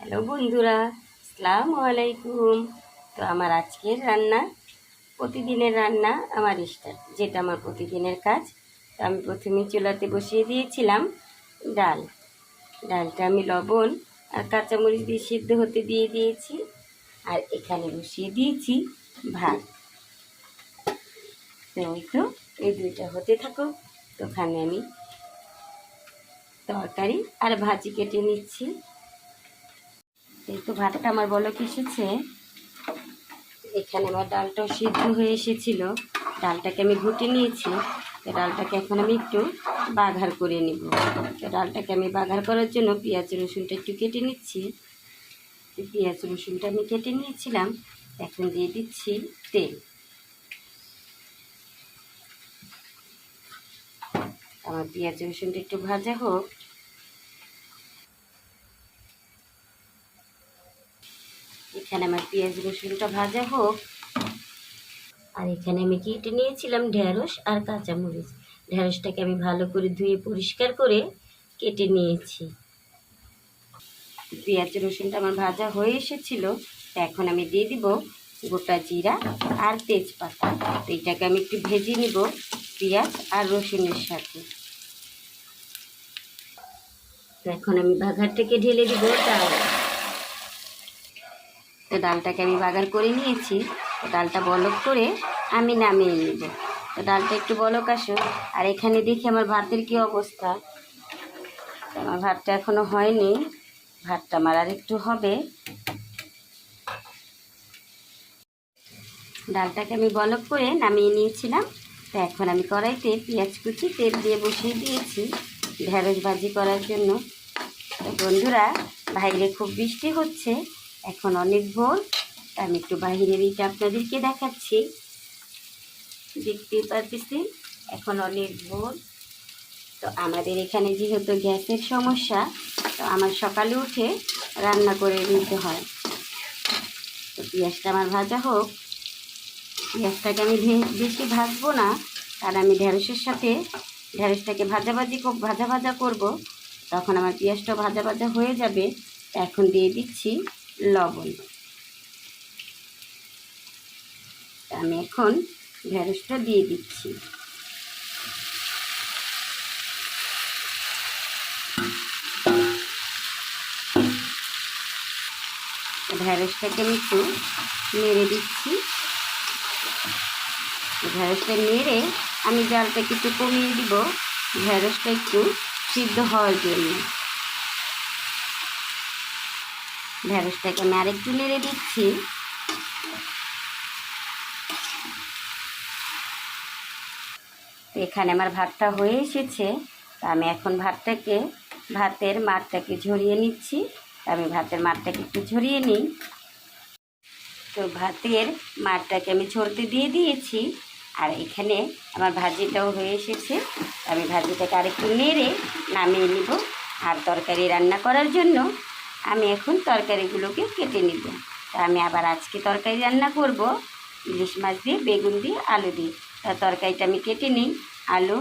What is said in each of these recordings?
Hello বন্ধুরা, আসসালামু আলাইকুম। তো আমার আজকের রান্না, প্রতিদিনের রান্না আমার স্টার্ট, যেটা আমার প্রতিদিনের কাজ। তো আমি প্রথমে চুলাতে বসিয়ে দিয়েছিলাম ডালটা আমি লবণ আর কাঁচামরিচ দিয়ে সিদ্ধ হতে দিয়ে দিয়েছি। আর এখানে বসিয়ে দিয়েছি ভাত। তো এই দুইটা হতে থাকুক। তো ওখানে আমি তরকারি আর ভাজি কেটে নিচ্ছি। এই তো ভাতটা আমার বলক এসেছে। এখানে আমার ডালটাও সিদ্ধ হয়ে এসেছিল। ডালটাকে আমি ঘুটে নিয়েছি। তো ডালটাকে এখন আমি একটু বাঘার করে নিব। তো ডালটাকে আমি বাঘার করার জন্য পেঁয়াজ রসুনটা একটু কেটে নিচ্ছি। পেঁয়াজ রসুনটা আমি কেটে নিয়েছিলাম। এখন দিয়ে দিচ্ছি তেল। আমার পেঁয়াজ রসুনটা একটু ভাজা হোক। এখানে আমার পেঁয়াজ রসুনটা ভাজা হোক। আর এখানে আমি কেটে নিয়েছিলাম ঢেঁড়স আর কাঁচামরিচ। ঢেঁড়সটাকে আমি ভালো করে ধুয়ে পরিষ্কার করে কেটে নিয়েছি। পেঁয়াজ রসুনটা আমার ভাজা হয়ে এসেছিল। তো এখন আমি দিয়ে দিব গোটা জিরা আর তেজপাতা। তো এটাকে আমি একটু ভেজে নিব পেঁয়াজ আর রসুনের সাথে। তো এখন আমি বাঘার থেকে ঢেলে দিব ডাল। তো ডালটাকে আমি বাগার করে নিয়েছি। তো ডালটা বলক করে আমি নামিয়ে নিব। তো ডালটা একটু বলক আসুক। আর এখানে দেখি আমার ভাতের কি অবস্থা। আমার ভাতটা এখনো হয়নি, ভাতটা আমার আর একটু হবে। ডালটাকে আমি বলক করে নামিয়ে নিয়েছিলাম। তো এখন আমি কড়াইতে পেঁয়াজ কুচি তেল দিয়ে বসিয়ে দিয়েছি ঢেঁড়স ভাজি করার জন্য। তো বন্ধুরা, বাইরে খুব বৃষ্টি হচ্ছে, এখন অনেক ভোর। আমি একটু বাইরের এইটা আপনাদেরকে দেখাচ্ছি। দেখতেই পাচ্ছি এখন অনেক ভোর। তো আমাদের এখানে যেহেতু গ্যাসের সমস্যা, তো আমার সকালে উঠে রান্না করে নিতে হয়। তো পেঁয়াজটা আমার ভাজা হোক। পেঁয়াজটাকে আমি বেশি ভাজবো না, কারণ আমি ঢেঁড়সের সাথে ঢেঁড়সটাকে ভাজা ভাজা করব। তখন আমার পেঁয়াজটা ভাজা ভাজা হয়ে যাবে। এখন দিয়ে দিচ্ছি লবণ। আমি এখন ঢেঁড়সটা দিয়ে দিচ্ছি। ঢেঁড়সটাকে আমি একটু নেড়ে দিচ্ছি। ঢেঁড়সটা নেড়ে আমি জালটাকে একটু কমিয়ে দিব, ঢেঁড়সটা একটু সিদ্ধ হওয়ার জন্য। ঢেঁড়সটাকে আমি আরেকটু নেড়ে দিচ্ছি। এখানে আমার ভাতটা হয়ে এসেছে। তা আমি এখন ভাতের মাড়টাকে ঝরিয়ে নিচ্ছি। আমি ভাতের মাড়টাকে একটু ঝরিয়ে নিই। তো ভাতের মাড়টাকে আমি ঝরতে দিয়ে দিয়েছি। আর এখানে আমার ভাজিটাও হয়ে এসেছে। আমি ভাজিটাকে আরেকটু নেড়ে নামিয়ে নিব। আর তরকারি রান্না করার জন্য আমি এখন তরকারিগুলোকে কেটে নিব। তা আমি আবার আজকে তরকারি রান্না করব ইলিশ মাছ দিয়ে, বেগুন দিয়ে, আলু দিয়ে। তা তরকারিটা আমি কেটে নিই। আলু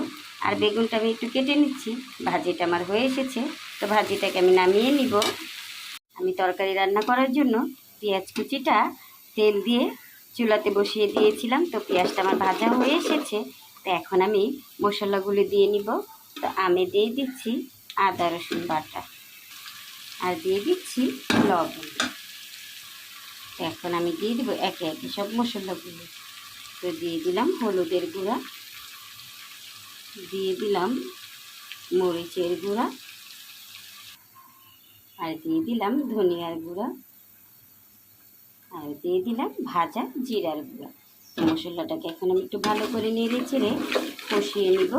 আর বেগুনটা আমি একটু কেটে নিচ্ছি। ভাজিটা আমার হয়ে এসেছে। তো ভাজিটাকে আমি নামিয়ে নিব। আমি তরকারি রান্না করার জন্য পেঁয়াজ কুচিটা তেল দিয়ে চুলাতে বসিয়ে দিয়েছিলাম। তো পেঁয়াজটা আমার ভাজা হয়ে এসেছে। তো এখন আমি মশলাগুলো দিয়ে নিব। তো আমি দিয়ে দিচ্ছি আদা রসুন বাটা আর দিয়ে দিচ্ছি লবণ। তো এখন আমি দিয়ে দিব একে একে সব মশলাগুলো। তো দিয়ে দিলাম হলুদের গুঁড়া, দিয়ে দিলাম মরিচের গুঁড়া, আর দিয়ে দিলাম ধনিয়ার গুঁড়া, আর দিয়ে দিলাম ভাজা জিরার গুঁড়া। মশলাটাকে এখন আমি একটু ভালো করে নেড়ে চেড়ে কষিয়ে নিব।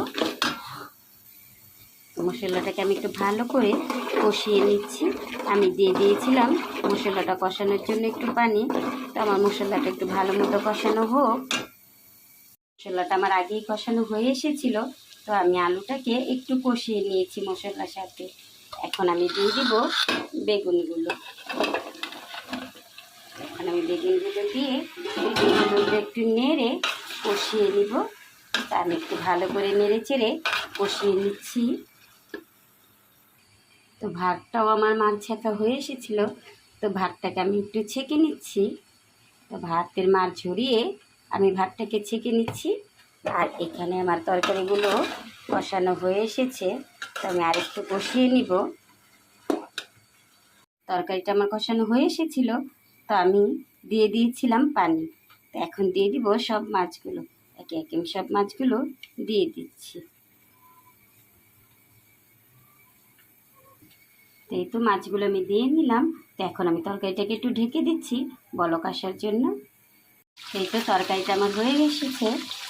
মশলাটাকে আমি একটু ভালো করে কষিয়ে নিচ্ছি। আমি দিয়ে দিয়েছিলাম মশলাটা কষানোর জন্য একটু পানি। তো আমার মশলাটা একটু ভালো মতো কষানো হোক। মশলাটা আমার আগেই কষানো হয়ে এসেছিল। তো আমি আলুটাকে একটু কষিয়ে নিয়েছি মশলার সাথে। এখন আমি দিয়ে দিব বেগুনগুলো। এখন আমি বেগুনগুলো দিয়ে বেগুনগুলো একটু নেড়ে কষিয়ে নিব। তা আমি একটু ভালো করে নেড়ে চেড়ে কষিয়ে নিচ্ছি। তো ভাতটাও আমার মার ছেঁকা হয়ে এসেছিলো, তো ভাতটাকে আমি একটু ছেঁকে নিচ্ছি। তো ভাতের মার ঝরিয়ে আমি ভাতটাকে ছেঁকে নিচ্ছি। আর এখানে আমার তরকারিগুলো কষানো হয়ে এসেছে, তো আমি আরেকটু কষিয়ে নিব। তরকারিটা আমার কষানো হয়ে এসেছিলো, তো আমি দিয়ে দিয়েছিলাম পানি। তো এখন দিয়ে দিব সব মাছগুলো, একে একে আমি সব মাছগুলো দিয়ে দিচ্ছি। তো এই তো মাছগুলো আমি দিয়ে নিলাম। তো এখন আমি তরকারিটাকে একটু ঢেকে দিচ্ছি বলক আসার জন্য। সেই তো তরকারিটা আমার হয়ে এসেছে।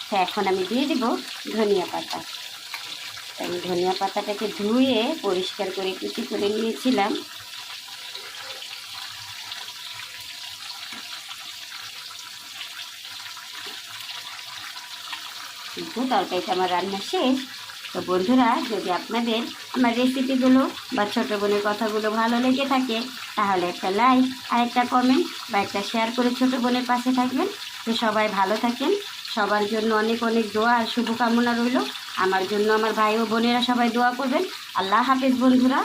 তো এখন আমি দিয়ে দিব ধনিয়া পাতা। আমি ধনিয়া পাতাটাকে ধুয়ে পরিষ্কার করে কুচি করে নিয়েছিলাম। কিন্তু তরকারিটা আমার রান্না শেষ। তো বন্ধুরা, যদি আপনাদের আমার রেসিপিগুলো বা ছোটো বোনের কথাগুলো ভালো লেগে থাকে, তাহলে একটা লাইক আর একটা কমেন্ট বা একটা শেয়ার করে ছোটো বোনের পাশে থাকবেন। তো সবাই ভালো থাকেন, সবার জন্য অনেক অনেক দোয়া আর শুভকামনা রইল। আমার জন্য আমার ভাই ও বোনেরা সবাই দোয়া করবেন। আল্লাহ হাফেজ বন্ধুরা।